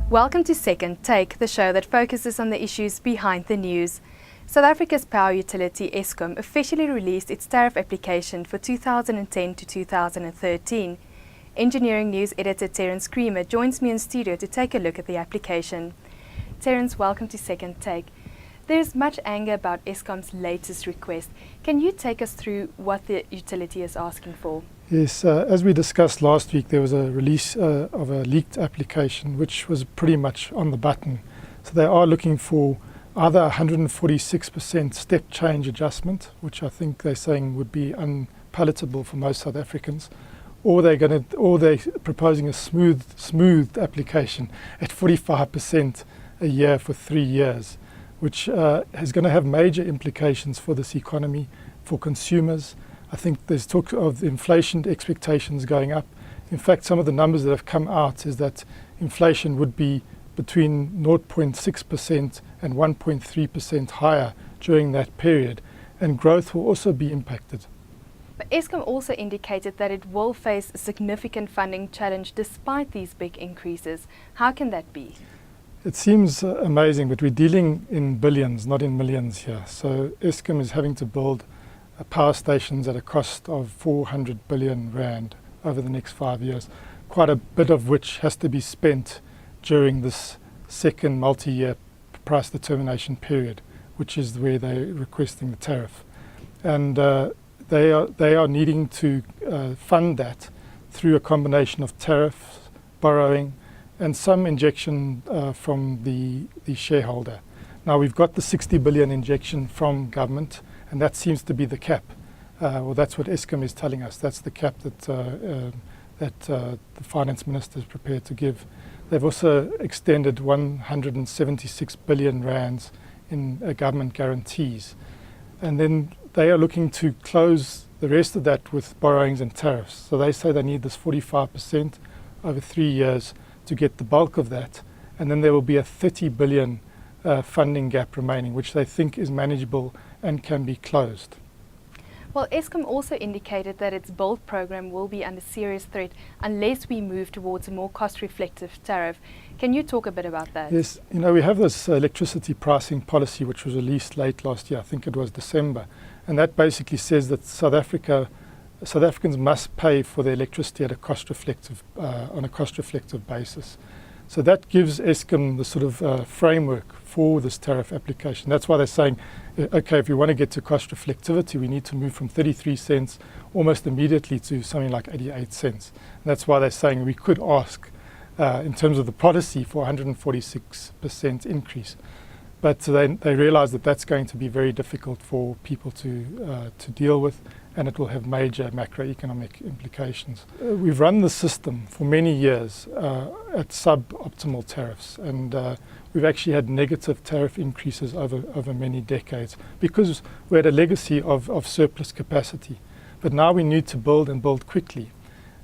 Welcome to Second Take, the show that focuses on the issues behind the news. South Africa's power utility Eskom officially released its tariff application for 2010 to 2013. Engineering News editor Terence Creamer joins me in studio to take a look at the application. Terence, welcome to Second Take. There's much anger about Eskom's latest request. Can you take us through what the utility is asking for? Yes, as we discussed last week, there was a release of a leaked application which was pretty much on the button. So they are looking for either 146% step change adjustment, which I think they're saying would be unpalatable for most South Africans, or they're proposing a smooth application at 45% a year for 3 years, which is going to have major implications for this economy, for consumers. I think there's talk of inflation expectations going up. In fact, some of the numbers that have come out is that inflation would be between 0.6% and 1.3% higher during that period, and growth will also be impacted. But Eskom also indicated that it will face a significant funding challenge despite these big increases. How can that be? It seems amazing, but we're dealing in billions, not in millions here. So Eskom is having to build power stations at a cost of 400 billion rand over the next 5 years, quite a bit of which has to be spent during this second multi-year price determination period, which is where they're requesting the tariff. And they are needing to fund that through a combination of tariffs, borrowing, and some injection from the shareholder. Now we've got the 60 billion injection from government, and that seems to be the cap. Well, that's what Eskom is telling us. That's the cap that the finance minister is prepared to give. They've also extended 176 billion rands in government guarantees. And then they are looking to close the rest of that with borrowings and tariffs. So they say they need this 45% over 3 years to get the bulk of that. And then there will be a 30 billion funding gap remaining, which they think is manageable and can be closed. Well, Eskom also indicated that its build program will be under serious threat unless we move towards a more cost-reflective tariff. Can you talk a bit about that? Yes, we have this electricity pricing policy which was released late last year, I think it was December, and that basically says that South Africans must pay for their electricity at a on a cost-reflective basis. So that gives Eskom the sort of framework for this tariff application. That's why they're saying, okay, if we want to get to cost reflectivity, we need to move from 33 cents almost immediately to something like 88 cents. And that's why they're saying we could ask, in terms of the policy, for 146% increase. But they realize that that's going to be very difficult for people to deal with, and it will have major macroeconomic implications. We've run the system for many years at suboptimal tariffs, and we've actually had negative tariff increases over many decades because we had a legacy of surplus capacity. But now we need to build and build quickly,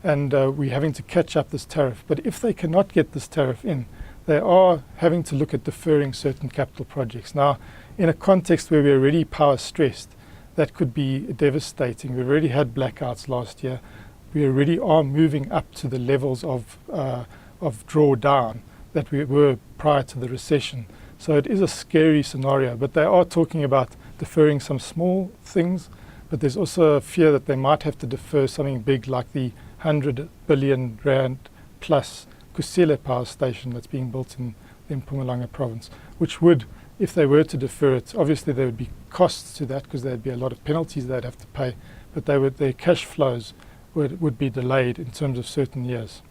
and we're having to catch up this tariff. But if they cannot get this tariff in, they are having to look at deferring certain capital projects. Now, in a context where we're already power stressed, that could be devastating. We've already had blackouts last year. We already are moving up to the levels of drawdown that we were prior to the recession. So it is a scary scenario, but they are talking about deferring some small things, but there's also a fear that they might have to defer something big like the 100 billion rand plus Kusile power station that's being built in Mpumalanga province, which would, if they were to defer it, obviously there would be costs to that because there'd be a lot of penalties they'd have to pay, but their cash flows would be delayed in terms of certain years.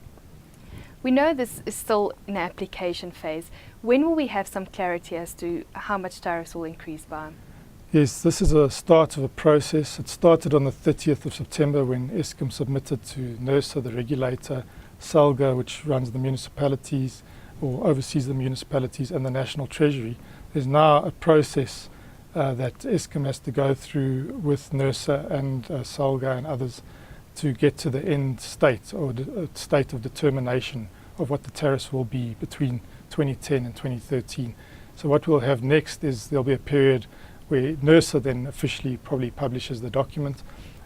We know this is still in the application phase. When will we have some clarity as to how much tariffs will increase by? Yes, this is a start of a process. It started on the 30th of September when Eskom submitted to NERSA, the regulator, SALGA, which runs the municipalities or oversees the municipalities, and the National Treasury. There's now a process that Eskom has to go through with NERSA and SALGA and others to get to the end state, or the state of determination of what the tariffs will be between 2010 and 2013. So what we'll have next is there'll be a period where NERSA then officially probably publishes the document,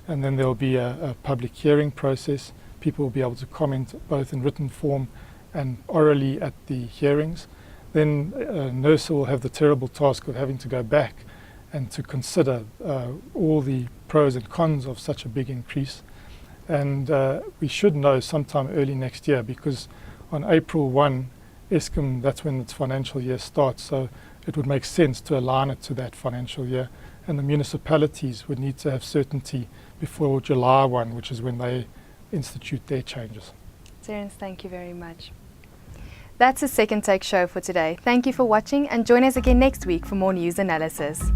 and then there will be a public hearing process. People will be able to comment both in written form and orally at the hearings. Then NERSA will have the terrible task of having to go back and to consider all the pros and cons of such a big increase. And we should know sometime early next year, because on April 1, Eskom, that's when its financial year starts, so it would make sense to align it to that financial year. And the municipalities would need to have certainty before July 1, which is when they institute their changes. Terence, thank you very much. That's the Second Take show for today. Thank you for watching, and join us again next week for more news analysis.